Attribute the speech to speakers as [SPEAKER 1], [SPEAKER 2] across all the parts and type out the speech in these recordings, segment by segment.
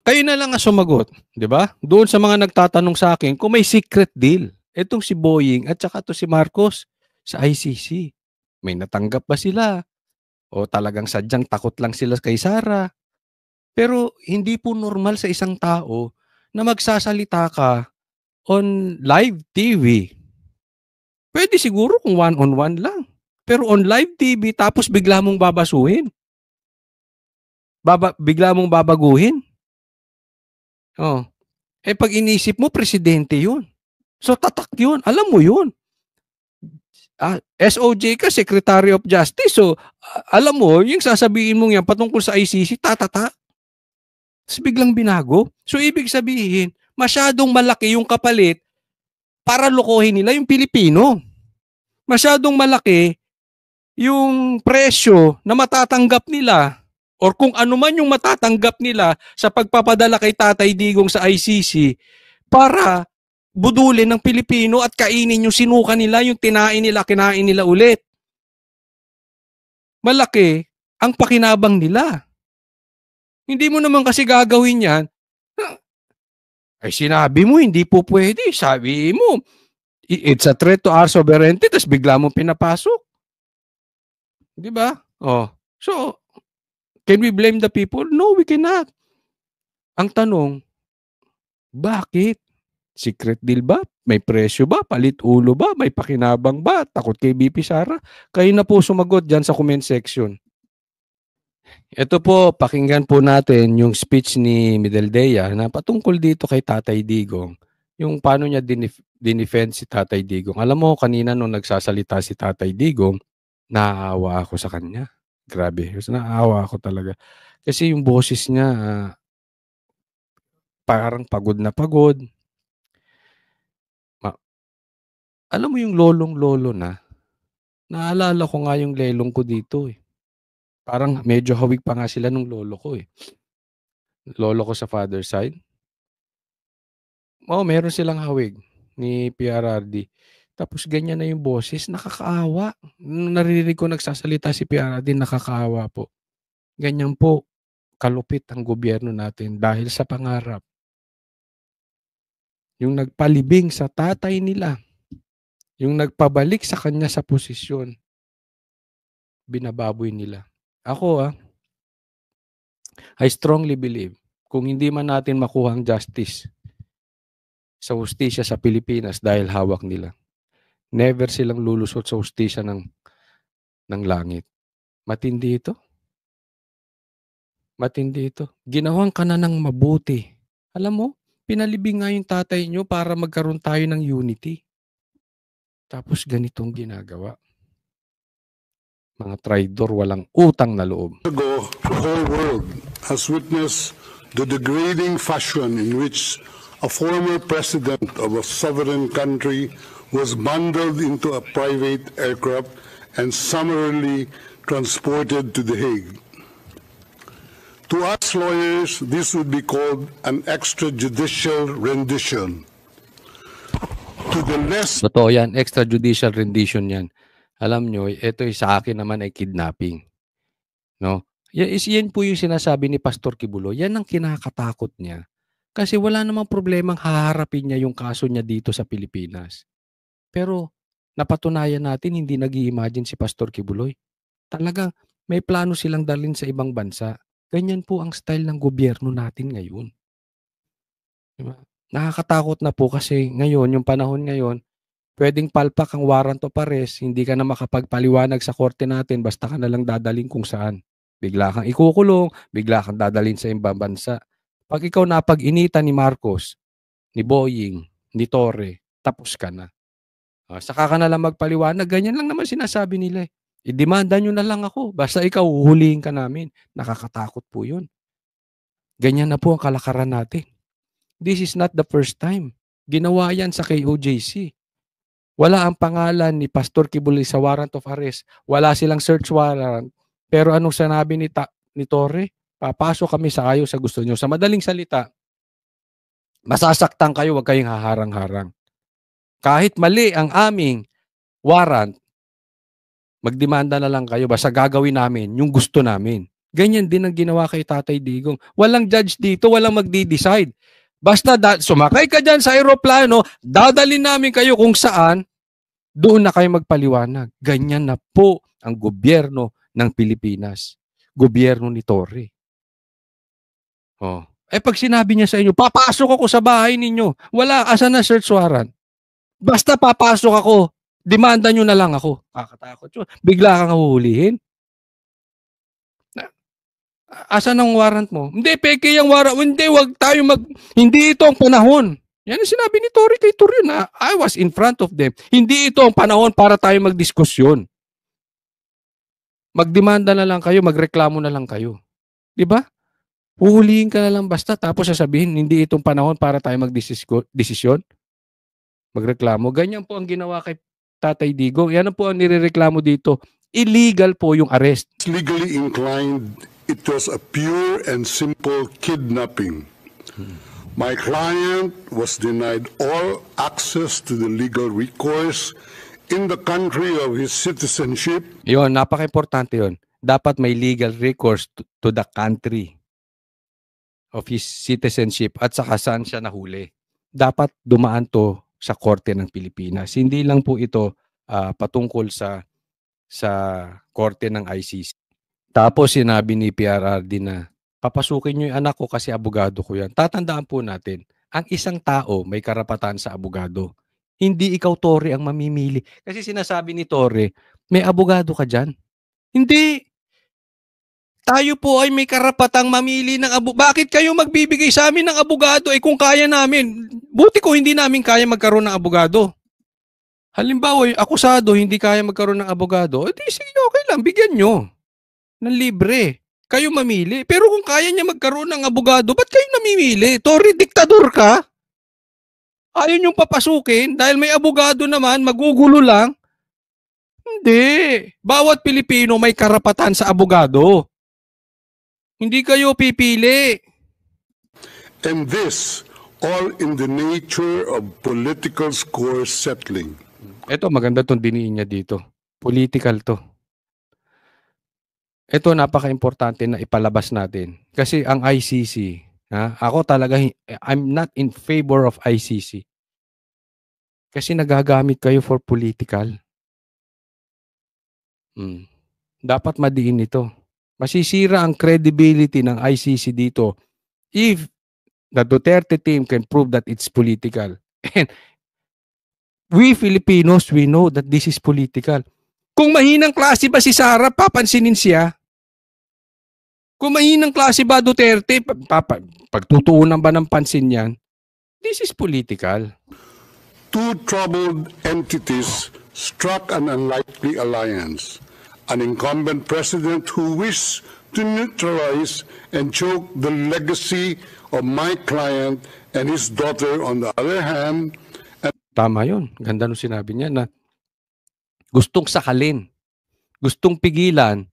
[SPEAKER 1] Kayo na lang ang sumagot, 'di ba? Doon sa mga nagtatanong sa akin kung may secret deal. Itong si Boying at saka 'to si Marcos sa ICC. May natanggap ba sila? O talagang sadyang takot lang sila kay Sara? Pero hindi po normal sa isang tao na magsasalita ka on live TV. Pwede siguro kung one-on-one lang. Pero on live TV tapos bigla mong babasuhin. Bigla mong babaguhin. Oh. Eh pag inisip mo, presidente yun. So tatak yun. Alam mo yun. SOJ ka, Secretary of Justice. So alam mo, yung sasabihin mong yan patungkol sa ICC, tatata. Tapos biglang binago. So ibig sabihin, masyadong malaki yung kapalit para lokohin nila yung Pilipino. Masyadong malaki yung presyo na matatanggap nila or kung ano man yung matatanggap nila sa pagpapadala kay Tatay Digong sa ICC para budulin ng Pilipino at kainin yung sinuka nila, yung kinain nila ulit. Malaki ang pakinabang nila. Hindi mo naman kasi gagawin yan. Ay sinabi mo, hindi po pwede. Sabi mo, it's a threat to our sovereignty, tapos bigla mo pinapasok. Di ba? Oh. So, can we blame the people? No, we cannot. Ang tanong, bakit? Secret deal ba? May presyo ba? Palit ulo ba? May pakinabang ba? Takot kay BP Sara? Kayo na po sumagot dyan sa comment section. Ito po, pakinggan po natin yung speech ni Mideldea na patungkol dito kay Tatay Digong. Yung paano niya dinefend si Tatay Digong. Alam mo, kanina nung nagsasalita si Tatay Digong, naaawa ako sa kanya. Grabe. Naaawa ako talaga. Kasi yung boses niya, parang pagod na pagod. Alam mo yung lolong-lolo na, naalala ko nga yung lelong ko dito eh. Parang medyo hawig pa nga sila nung lolo ko eh. Lolo ko sa father side. Meron silang hawig ni PRRD. Tapos ganyan na yung boses, nakakaawa. Nung narinig ko nagsasalita si PRRD, nakakaawa po. Ganyan po, kalupit ang gobyerno natin dahil sa pangarap. Yung nagpalibing sa tatay nila, yung nagpabalik sa kanya sa posisyon, binababoy nila. Ako I strongly believe, kung hindi man natin makuha ang justice sa hustisya sa Pilipinas dahil hawak nila, never silang lulusot sa hustisya ng langit. Matindi ito. Matindi ito. Ginawan ka na ng mabuti. Alam mo, pinalibing nga yung tatay nyo para magkaroon tayo ng unity. Tapos ganitong ginagawa. Mga traidor, walang utang na loob.
[SPEAKER 2] Ago, the whole world has witnessed the degrading fashion in which a former president of a sovereign country was bundled into a private aircraft and summarily transported to The Hague. To us lawyers, this would be called an extrajudicial rendition. To the less...
[SPEAKER 1] Totoo yan, extrajudicial rendition yan. Alam nyo, ito sa akin naman ay kidnapping. No? Yan po yung sinasabi ni Pastor Kibuloy. Yan ang kinakatakot niya. Kasi wala namang problemang haharapin niya yung kaso niya dito sa Pilipinas. Pero napatunayan natin, hindi nag-i-imagine si Pastor Kibuloy. Talagang may plano silang dalhin sa ibang bansa. Ganyan po ang style ng gobyerno natin ngayon. Diba? Nakakatakot na po kasi ngayon, yung panahon ngayon, pwedeng palpak ang warrant of arrest, hindi ka na makapagpaliwanag sa korte natin, basta ka na lang dadalhin kung saan. Bigla kang ikukulong, bigla kang dadalhin sa ibang bansa. Pag ikaw napag-initan ni Marcos, ni Boying, ni Torre, tapos ka na. Saka ka na lang magpaliwanag, ganyan lang naman sinasabi nila eh. I-demanda nyo na lang ako, basta ikaw huhulihin ka namin. Nakakatakot po yun. Ganyan na po ang kalakaran natin. This is not the first time. Ginawa yan sa KOJC. Wala ang pangalan ni Pastor Kibuloy sa warrant of arrest. Wala silang search warrant. Pero anong sinabi ni Torre? Papasok kami sa kayo sa gusto nyo. Sa madaling salita, masasaktan kayo, wag kayong haharang-harang. Kahit mali ang aming warrant, magdemanda na lang kayo. Basta gagawin namin yung gusto namin. Ganyan din ang ginawa kay Tatay Digong. Walang judge dito, walang magdi-decide. Basta sumakay ka dyan sa aeroplano, dadalhin namin kayo kung saan, doon na kayo magpaliwanag. Ganyan na po ang gobyerno ng Pilipinas. Gobyerno ni Torre. Oh. Pag sinabi niya sa inyo, papasok ako sa bahay ninyo. Wala, asan na search warrant? Basta papasok ako, demanda nyo na lang ako. Kakatakot yun. Bigla kang huhulihin. Asan ang warrant mo? Hindi, peke yung warrant. Hindi, wag tayo hindi ito ang panahon. Yan ang sinabi ni Torre kay Torre na I was in front of them. Hindi ito ang panahon para tayo magdiskusyon. Magdemanda na lang kayo, magreklamo na lang kayo. Di ba? Huhulihin ka na lang basta tapos sasabihin hindi itong panahon para tayo magdesisyon. Magreklamo. Ganyan po ang ginawa kay Tatay Digong. Yan po ang nirereklamo dito. Illegal po yung arrest.
[SPEAKER 2] Legally inclined, it was a pure and simple kidnapping. My client was denied all access to the legal recourse in the country of his citizenship.
[SPEAKER 1] Yun, napaka-importante yun. Dapat may legal recourse to the country of his citizenship at saka saan siya nahuli. Dapat dumaan to sa Korte ng Pilipinas. Hindi lang po ito patungkol sa Korte ng ICC. Tapos sinabi ni PRRD na papasukin niyo yung anak ko kasi abogado ko yan. Tatandaan po natin, ang isang tao may karapatan sa abogado. Hindi ikaw, Torre, ang mamimili. Kasi sinasabi ni Torre, may abogado ka dyan. Hindi. Tayo po ay may karapatang mamili ng abogado. Bakit kayo magbibigay sa amin ng abogado? Kung kaya namin, buti ko hindi namin kaya magkaroon ng abogado. Halimbawa, akusado, hindi kaya magkaroon ng abogado, di sige, okay lang, bigyan nyo. Ng libre. Kayo mamili. Pero kung kaya niya magkaroon ng abogado, ba't kayo namimili? Torre, diktador ka? Ayaw niyong papasukin dahil may abogado naman, magugulo lang? Hindi. Bawat Pilipino may karapatan sa abogado. Hindi kayo pipili.
[SPEAKER 2] And this, all in the nature of political score settling.
[SPEAKER 1] Ito, maganda itong diniin niya dito. Political to. Ito, napaka-importante na ipalabas natin. Kasi ang ICC, ako talaga, I'm not in favor of ICC. Kasi nagagamit kayo for political. Dapat madiin ito. Masisira ang credibility ng ICC dito if the Duterte team can prove that it's political. And we Filipinos, we know that this is political. Kung mahinang klase ba si Sara, papansinin siya? Kung mahinang klase ba Duterte, pagtutuunan ba ng pansin yan? This is political.
[SPEAKER 2] Two troubled entities struck an unlikely alliance. An incumbent president who wished to neutralize and choke the legacy of my client and his daughter on the other hand.
[SPEAKER 1] Tama yun. Ganda nung sinabi niya na gustong sakalin, gustong pigilan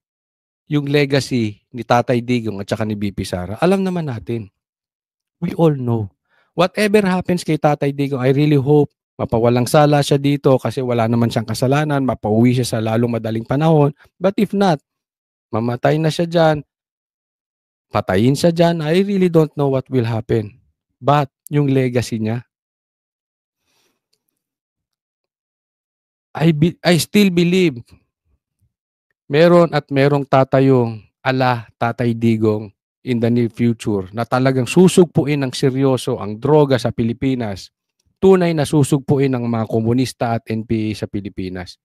[SPEAKER 1] yung legacy ni Tatay Digong at saka ni BP Sara. Alam naman natin. We all know. Whatever happens kay Tatay Digong, I really hope mapawalang sala siya dito kasi wala naman siyang kasalanan, mapauwi siya sa lalong madaling panahon. But if not, mamatay na siya dyan, patayin siya dyan, I really don't know what will happen. But yung legacy niya, I still believe meron at merong tatayong ala Tatay Digong in the near future na talagang susugpuin ng seryoso ang droga sa Pilipinas. Tunay na susugpuin ng mga komunista at NPA sa Pilipinas.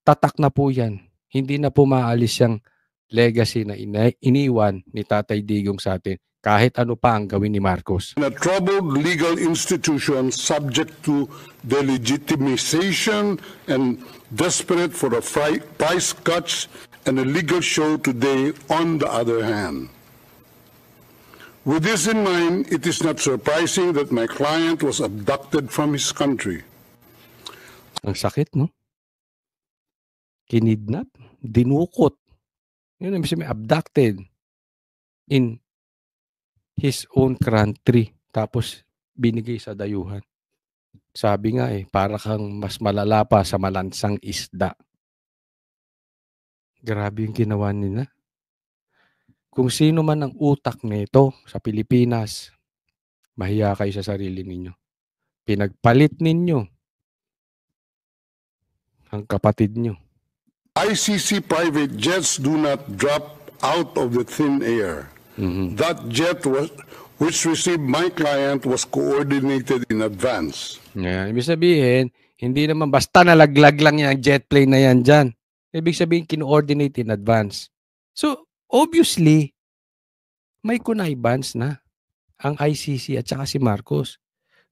[SPEAKER 1] Tatak na po yan. Hindi na po maalis yung legacy na iniwan ni Tatay Digong sa atin kahit ano pa ang gawin ni Marcos.
[SPEAKER 2] A troubled legal institution subject to delegitimization and desperate for a price cuts and a legal show today on the other hand. With this in mind, it is not surprising that my client was abducted from his country.
[SPEAKER 1] Ang sakit, no? Kinidnap, dinukot. Yun ang sabi, abducted in his own country. Tapos binigay sa dayuhan. Sabi nga para kang mas malala pa sa malansang isda. Grabe yung ginawa nila. kung sino man ang utak nito sa Pilipinas, mahiya kayo sa sarili ninyo. Pinagpalit ninyo ang kapatid nyo.
[SPEAKER 2] ICC private jets do not drop out of the thin air. That jet which received my client was coordinated in advance.
[SPEAKER 1] Ibig sabihin, hindi naman basta nalaglag lang yung jet plane na yan dyan. Ibig sabihin, kino-ordinate in advance. So, obviously, may connivance na ang ICC at saka si Marcos.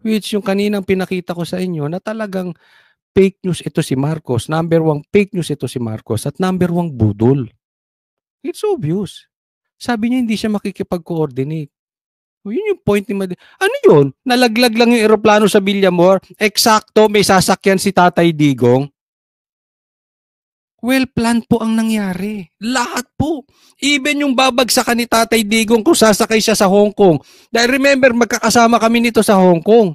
[SPEAKER 1] Which yung kaninang pinakita ko sa inyo na talagang fake news ito si Marcos. Number 1, fake news ito si Marcos. At number 1, budol. It's obvious. Sabi niya hindi siya makikipag-coordinate. Yun yung point ni Ano yun? Nalaglag lang yung eroplano sa Villamor? Eksakto, may sasakyan si Tatay Digong? Well planned po ang nangyari. Lahat po. Even yung babagsakan ni Tatay Digong kung sasakay siya sa Hong Kong. Dahil remember, magkakasama kami nito sa Hong Kong.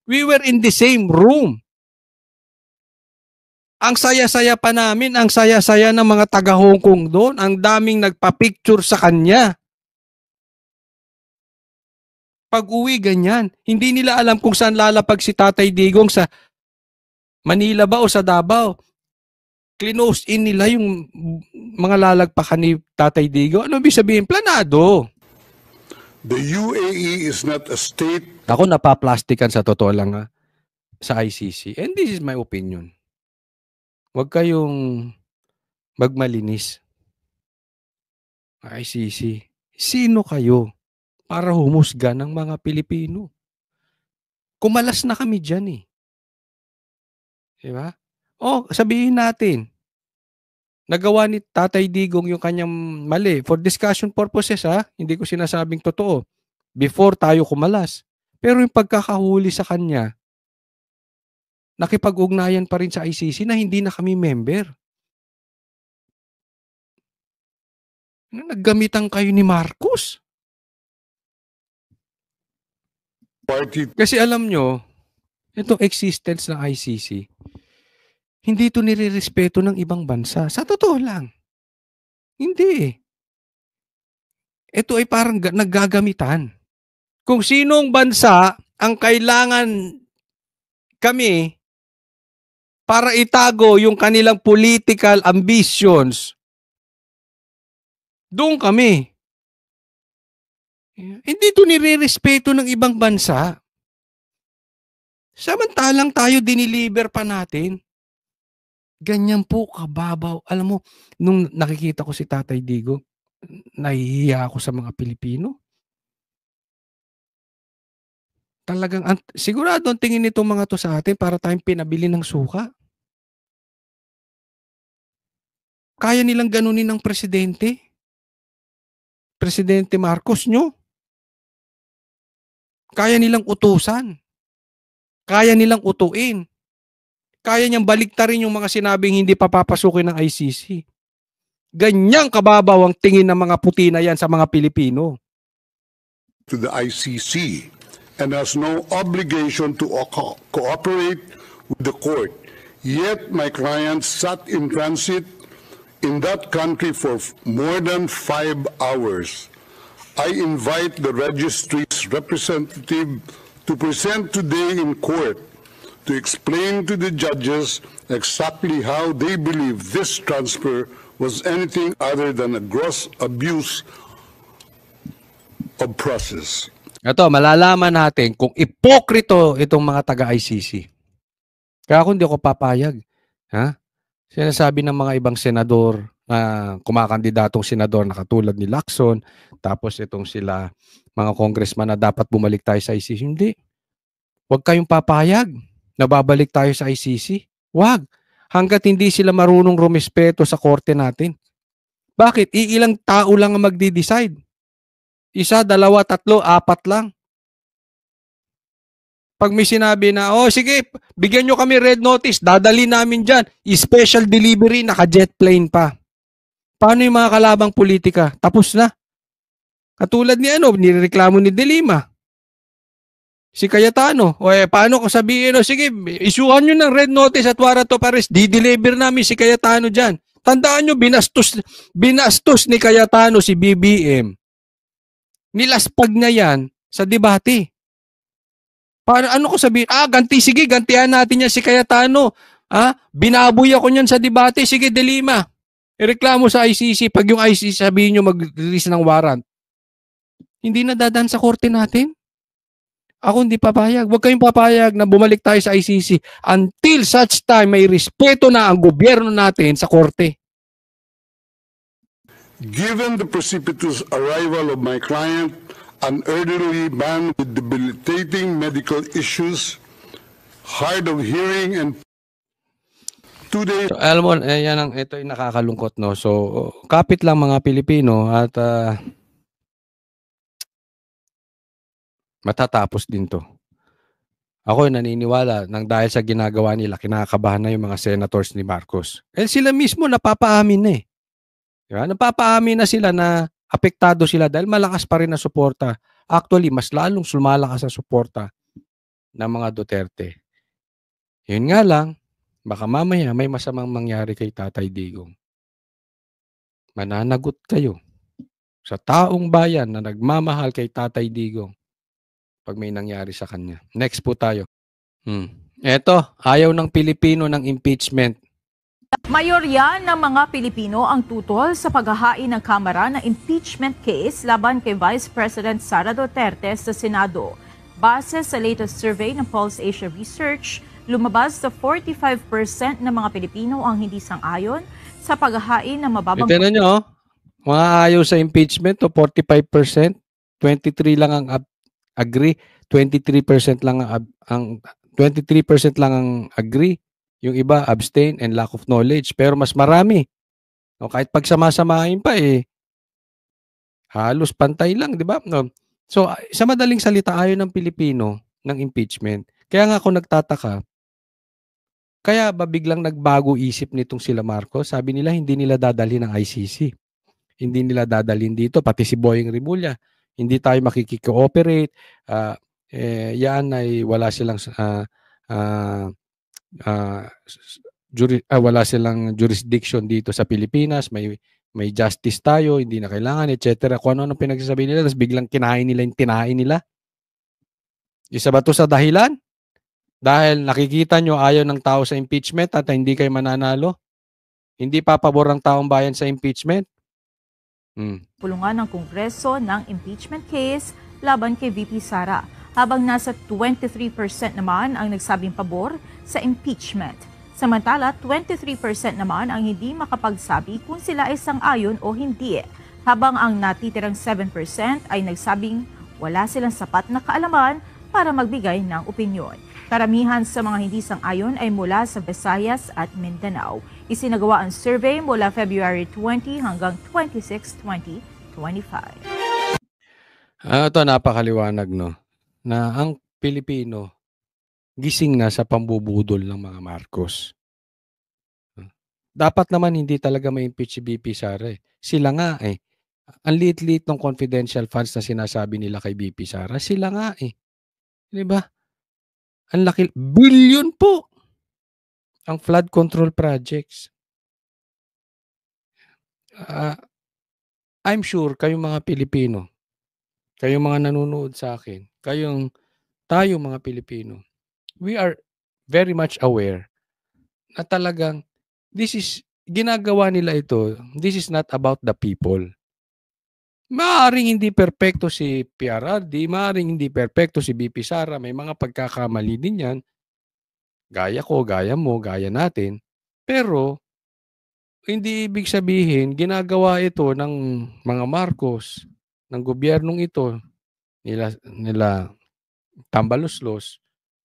[SPEAKER 1] We were in the same room. Ang saya-saya pa namin, ang saya-saya ng mga taga Hong Kong doon. Ang daming nagpa-picture sa kanya. Pag-uwi, ganyan. Hindi nila alam kung saan lalapag si Tatay Digong, sa Manila ba o sa Davao. Close in nila yung mga lalagpakan ni Tatay Digong. Ano ibig sabihin? Planado.
[SPEAKER 2] The UAE is not a state.
[SPEAKER 1] Ako napaplastikan sa totoo lang sa ICC. And this is my opinion. Huwag kayong magmalinis. ICC. Sino kayo para humusga ng mga Pilipino? Kumalas na kami dyan eh. Diba? Sabihin natin, nagawa ni Tatay Digong yung kanyang mali. For discussion purposes hindi ko sinasabing totoo. Before tayo kumalas. Pero yung pagkakahuli sa kanya, nakipag-ugnayan pa rin sa ICC na hindi na kami member. Naggamitan kayo ni Marcos. Kasi alam nyo, itong existence ng ICC, hindi ito nire-respeto ng ibang bansa. Sa totoo lang. Hindi. Ito ay parang naggagamitan. Kung sinong bansa ang kailangan kami para itago yung kanilang political ambitions, doon kami. Hindi ito nire-respeto ng ibang bansa. Samantalang tayo diniliber pa natin. Ganyan po kababaw. Alam mo, nung nakikita ko si Tatay Digong, nahihiya ako sa mga Pilipino. Talagang, sigurado ang tingin nitong mga to sa atin para tayong pinabili ng suka. Kaya nilang ganunin ng presidente? Presidente Marcos nyo? Kaya nilang utusan. Kaya nilang utuin. Kaya niyang baliktarin yung mga sinabing hindi papapasukin ng ICC. Ganyang kababaw ang tingin ng mga puti na yan sa mga Pilipino.
[SPEAKER 2] To the ICC and has no obligation to cooperate with the court. Yet my client sat in transit in that country for more than 5 hours. I invite the registry's representative to present today in court to explain to the judges exactly how they believe this transfer was anything other than a gross abuse of process.
[SPEAKER 1] Ito, malalaman natin kung ipokrito itong mga taga-ICC. Kaya ako hindi ako papayag. Sinasabi ng mga ibang senador, kumakandidatong senador na katulad ni Lacson, tapos itong sila, mga congressman na dapat bumalik tayo sa ICC. Hindi. Huwag kayong papayag na babalik tayo sa ICC. Huwag. Hanggat hindi sila marunong rumespeto sa korte natin. Bakit? Iilang tao lang ang magdi-decide. 1, 2, 3, 4 lang. Pag may sinabi na, sige, bigyan nyo kami red notice, dadali namin dyan. Special delivery, naka-jet plane pa. Paano yung mga kalabang politika? Tapos na. Katulad ni nireklamo ni De Lima. Si Cayetano. Paano kung sabihin, sige, isuhan nyo ng red notice at warrant of arrest, di-deliver namin si Cayetano dyan. Tandaan nyo, binastos ni Cayetano si BBM. Nilaspag niya yan sa debate. Para ano ko sabihin? Sige, gantihan natin yan si Cayetano. Binaboy ako niyan sa debate. Sige, Delima. Ireklamo sa ICC. Pag yung ICC sabihin nyo mag-release ng warrant, hindi na dadaan sa korte natin. Ako hindi papayag. Huwag kayong papayag na bumalik tayo sa ICC until such time may respeto na ang gobyerno natin sa korte.
[SPEAKER 2] Given the precipitous arrival of my client, an elderly man with debilitating medical issues, hard of hearing, and 2 days.
[SPEAKER 1] So, alam mo, ito yung nakakalungkot, no? So, kapit lang mga Pilipino at matatapos din to. Ako naniniwala nang dahil sa ginagawa nila, kinakabahan na yung mga senators ni Marcos. Sila mismo napapaamin na eh. Diba? Napapaamin na sila na apektado sila dahil malakas pa rin na suporta. Actually, mas lalong lumalakas ang suporta ng mga Duterte. Yun nga lang, baka mamaya may masamang mangyari kay Tatay Digong. Mananagot kayo sa taong bayan na nagmamahal kay Tatay Digong pag may nangyari sa kanya. Next po tayo. Eto, ayaw ng Pilipino ng impeachment.
[SPEAKER 3] Mayorya ng mga Pilipino ang tutol sa paghahain ng Kamara ng impeachment case laban kay Vice President Sara Duterte sa Senado. Base sa latest survey ng Pulse Asia Research, lumabas sa 45% ng mga Pilipino ang hindi sang-ayon sa paghahain ng mababang...
[SPEAKER 1] Tignan nyo, mga ayaw sa impeachment, 45%, 23 lang ang agree, 23% lang ang 23% lang ang agree. Yung iba, abstain and lack of knowledge. Pero mas marami. No, kahit pagsama-samahin pa halos pantay lang, di ba? No? So, sa madaling salita, ayaw ng Pilipino ng impeachment. Kaya nga ako nagtataka, kaya ba biglang nagbago isip nitong sila Marcos? Sabi nila, hindi nila dadalhin ng ICC. Hindi nila dadalhin dito, pati si Boying Rimulya. Hindi tayo makikikooperate. Yan ay wala silang wala silang jurisdiction dito sa Pilipinas, may justice tayo, hindi na kailangan, etc. Kung ano pinagsasabi nila, tapos biglang kinain nila yung tinain nila. Isa ba to sa dahilan? Dahil nakikita nyo ayaw ng tao sa impeachment at hindi kayo mananalo? Hindi papabor ang taong bayan sa impeachment?
[SPEAKER 3] Pulungan ng Kongreso ng impeachment case laban kay VP Sara, habang nasa 23% naman ang nagsabing pabor sa impeachment. Samantala, 23% naman ang hindi makapagsabi kung sila ay sang-ayon o hindi, habang ang natitirang 7% ay nagsabing wala silang sapat na kaalaman para magbigay ng opinyon. Karamihan sa mga hindi sang-ayon ay mula sa Visayas at Mindanao. Isinagawa ang survey mula February 20 hanggang 26, 2025.
[SPEAKER 1] Ito napakaliwanag, no? Na ang Pilipino gising na sa pambubudol ng mga Marcos. Dapat naman hindi talaga ma-impeach si BP Sara. Sila nga ang liit-liit ng confidential funds na sinasabi nila kay BP Sara, sila nga Di ba? Ang laki, billion po ang flood control projects. I'm sure kayong mga Pilipino, kayong mga nanonood sa akin, tayo mga Pilipino, we are very much aware na talagang ginagawa nila ito, this is not about the people. Maaring hindi perpekto si PRRD, maaring hindi perpekto si BP Sara, may mga pagkakamali din yan. Gaya ko, gaya mo, gaya natin. Pero, hindi ibig sabihin, ginagawa ito ng mga Marcos, ng gobyernong ito, nila Tambaluslos,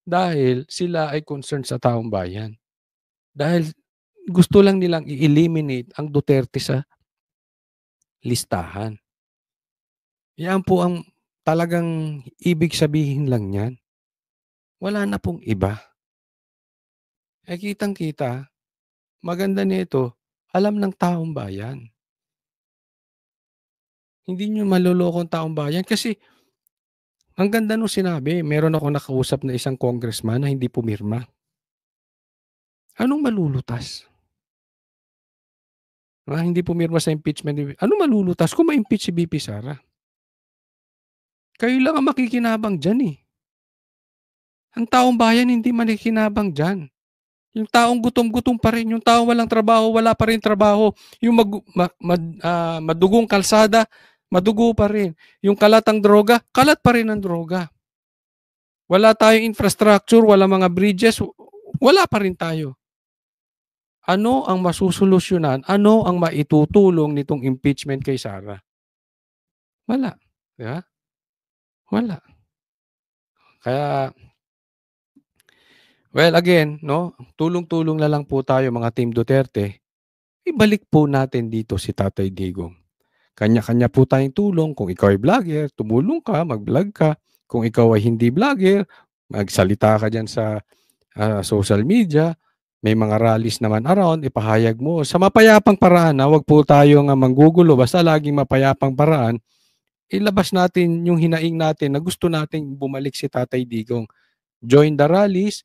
[SPEAKER 1] dahil sila ay concerned sa taong bayan. Dahil gusto lang nilang i-eliminate ang Duterte sa listahan. Yan po ang talagang ibig sabihin lang yan. Wala na pong iba. Kitang-kita, maganda nito, alam ng taong bayan. Hindi nyo maloloko ang taong bayan kasi ang ganda nung sinabi, meron ako nakausap na isang congressman na hindi pumirma. Anong malulutas? hindi pumirma sa impeachment ni ano malulutas kung ma-impeach si VP Sara? Kayo lang ang makikinabang diyan, eh. Ang taong bayan hindi makikinabang diyan. Yung taong gutom-gutom pa rin, yung taong walang trabaho, wala pa rin trabaho, yung madugong kalsada, madugo pa rin. Yung kalatang droga, kalat pa rin ang droga. Wala tayong infrastructure, wala mga bridges, wala pa rin tayo. Ano ang masusolusyonan? Ano ang maitutulong nitong impeachment kay Sara? Wala. Di ba? Wala. Kaya, well, again, no, tulong-tulong na lang po tayo mga Team Duterte. Ibalik po natin dito si Tatay Digong. Kanya-kanya po tayong tulong. Kung ikaw ay vlogger, tumulong ka, mag-vlog ka. Kung ikaw ay hindi vlogger, magsalita ka dyan sa social media. May mga rallies naman around, ipahayag mo. Sa mapayapang paraan, wag po tayo nga manggugulo. Basta laging mapayapang paraan, ilabas natin yung hinaing natin na gusto nating bumalik si Tatay Digong. Join the rallies,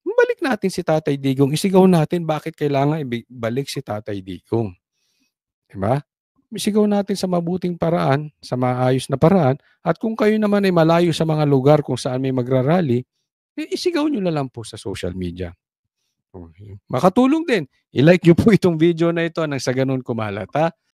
[SPEAKER 1] balik natin si Tatay Digong. Isigaw natin bakit kailangan ibalik si Tatay Digong. Diba? Isigaw natin sa mabuting paraan, sa maayos na paraan. At kung kayo naman ay malayo sa mga lugar kung saan may magrarally, isigaw nyo na lang po sa social media. Makatulong din. I-like nyo po itong video na ito nang sa ganun kumalat, ha?